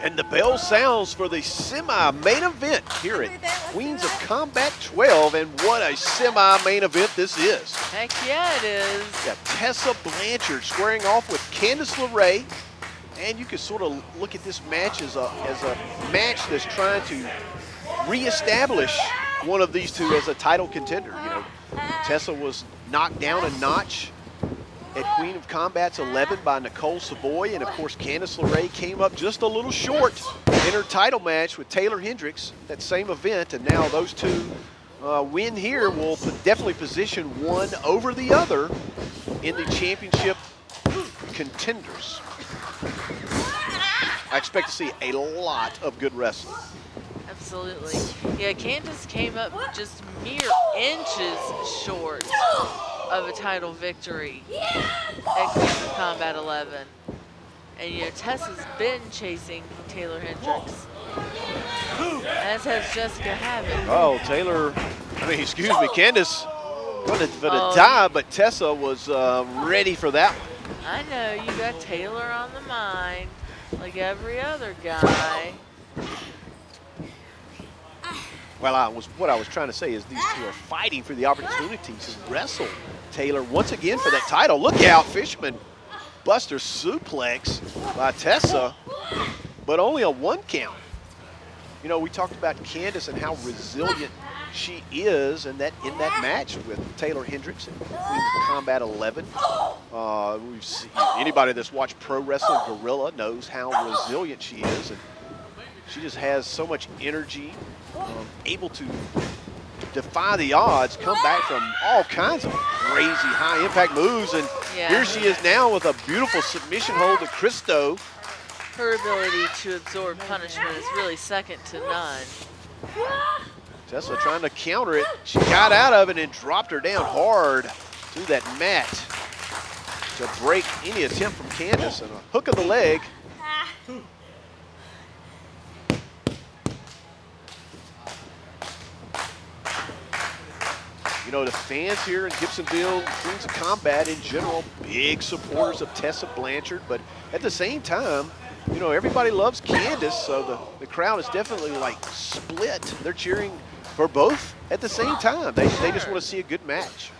And the bell sounds for the semi-main event here at Queens of Combat 12, and what a semi-main event this is. Heck yeah, it is. Yeah, Tessa Blanchard squaring off with Candice LeRae, and you can sort of look at this match as a match that's trying to reestablish one of these two as a title contender. You know, Tessa was knocked down a notch at Queen of Combat's 11 by Nicole Savoy, and of course Candice LeRae came up just a little short in her title match with Taylor Hendricks, that same event, and now those two win here will definitely position one over the other in the championship contenders. I expect to see a lot of good wrestling. Absolutely. Yeah, Candice came up just mere inches short of a title victory at Queens of Combat 11. And, you know, Tessa's been chasing Taylor Hendricks, as has Jessica Havett. Oh, Candice went for the dive, but Tessa was ready for that one. I know, you got Taylor on the mind, like every other guy. Well, what I was trying to say is these two are fighting for the opportunity to wrestle Taylor once again for that title. Look out, Fisherman Buster suplex by Tessa, but only a 1 count. You know, we talked about Candice and how resilient she is, and that in that match with Taylor Hendricks in Queens of Combat 11. We've seen, anybody that's watched Pro Wrestling Guerrilla knows how resilient she is, and she just has so much energy, able to defy the odds, come back from all kinds of crazy high impact moves, and here she is now with a beautiful submission hold to Cristo. Her ability to absorb punishment is really second to none. Tessa trying to counter it. She got out of it and dropped her down hard to that mat to break any attempt from Candice, and a hook of the leg. You know, the fans here in Gibsonville, Queens of Combat in general, big supporters of Tessa Blanchard, but at the same time, you know, everybody loves Candice, so the crowd is definitely like split. They're cheering for both at the same time. They just want to see a good match.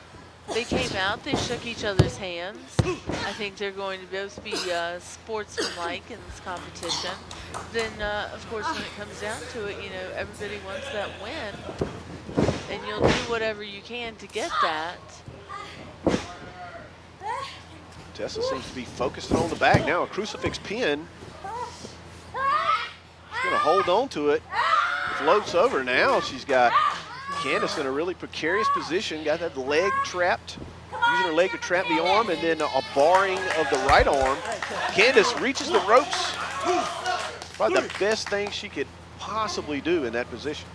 They came out, they shook each other's hands. I think they're going to both be sportsmanlike in this competition. Then, of course, when it comes down to it, you know, everybody wants that win, and you'll do whatever you can to get that. Tessa seems to be focusing on the back now. A crucifix pin. She's going to hold on to it. Floats over now. She's got Candice in a really precarious position. Got that leg trapped. Using her leg to trap the arm, and then a barring of the right arm. Candice reaches the ropes. Probably the best thing she could possibly do in that position.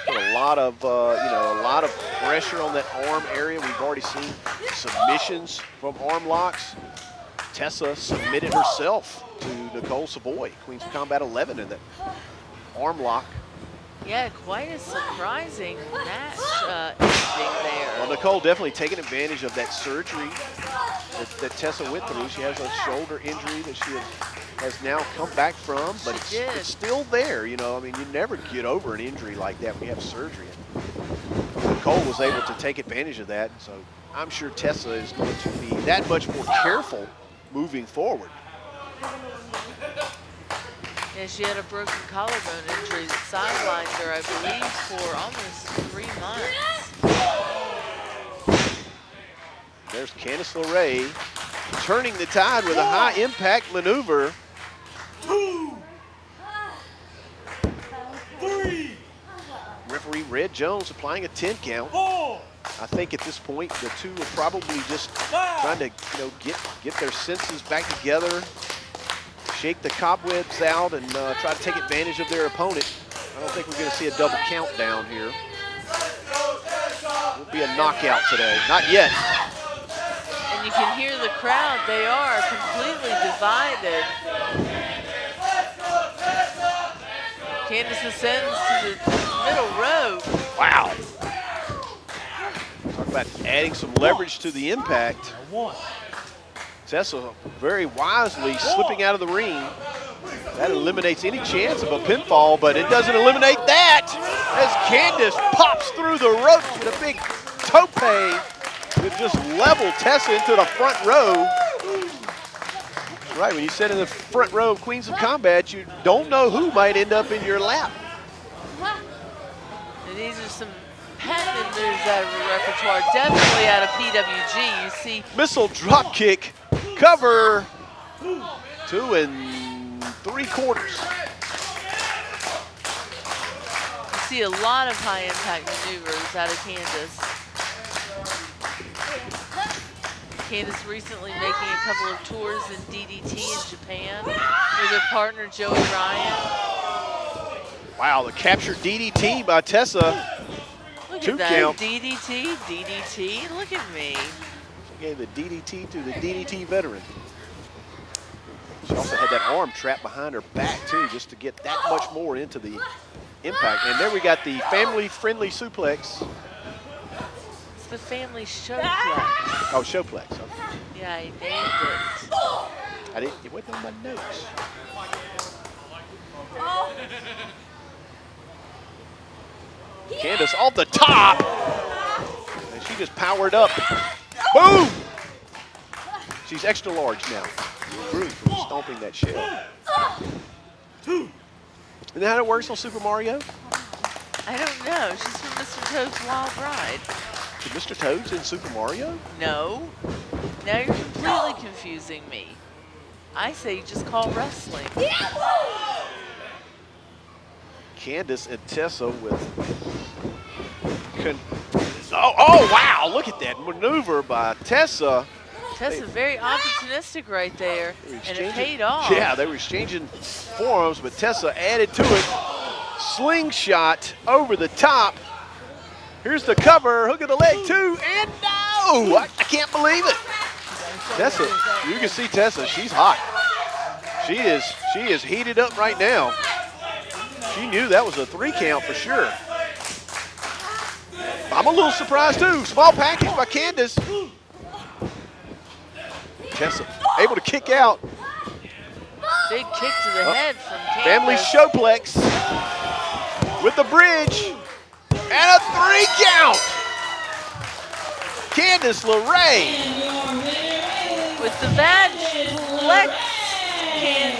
Put a lot of, a lot of pressure on that arm area. We've already seen submissions from arm locks. Tessa submitted herself to Nicole Savoy, Queens of Combat 11, in that arm lock. Yeah, quite a surprising match ending there. Well, Nicole definitely taking advantage of that surgery that Tessa went through. She has a shoulder injury that she has now come back from, but it's still there. You know, I mean, you never get over an injury like that when you have surgery. And Nicole was able to take advantage of that, so I'm sure Tessa is going to be that much more careful moving forward. Yeah, she had a broken collarbone injury that sidelined her, I believe, for almost 3 months. There's Candice LeRae turning the tide with a high impact maneuver. 2, 3. Referee Red Jones applying a 10 count. 4. I think at this point the two are probably just trying to, get their senses back together, shake the cobwebs out, and try to take advantage of their opponent. I don't think we're going to see a double count down here. Will be a knockout today. Not yet. And you can hear the crowd. They are completely divided. Candice ascends to the middle rope. Wow. Talk about adding some leverage to the impact. Tessa very wisely slipping out of the ring. That eliminates any chance of a pinfall, but it doesn't eliminate that as Candice pops through the ropes with a big tope that just leveled Tessa into the front row. Right, when you sit in the front row of Queens of Combat, you don't know who might end up in your lap. And these are some patented moves out of her repertoire, definitely out of PWG. You see Missile drop kick, cover, 2 3/4. You see a lot of high impact maneuvers out of Candice. Candice recently making a couple of tours in DDT in Japan with her partner Joey Ryan. Wow, the captured DDT by Tessa. Look 2 at that, count. DDT, DDT, look at me. She gave the DDT to the DDT veteran. She also had that arm trapped behind her back too, just to get that much more into the impact. And there we got the family-friendly suplex. It's the family showplex. Oh, showplex. Okay. Yeah, I named it. I didn't. It wasn't on my notes. Candice off the top, and she just powered up. Boom! She's extra large now. Grew from stomping that shell. Isn't that how it works on Super Mario? I don't know. She's from Mr. Toad's Wild Ride. Did Mr. Toad's in Super Mario? No. Now you're completely confusing me. I say you just call wrestling. Candice and Tessa with. Oh, wow! Look at that maneuver by Tessa. Tessa very opportunistic right there, and it paid off. Yeah, they were exchanging forearms, but Tessa added to it. Slingshot over the top. Here's the cover, hook of the leg 2, and no! I can't believe it. Tessa, you can see Tessa, she's hot. She is heated up right now. She knew that was a 3 count for sure. I'm a little surprised too. Small package by Candice. Tessa able to kick out. Big kick to the head from Candice. Family showplex with the bridge and a 3 count. Candice LeRae with the badge flex. Candice.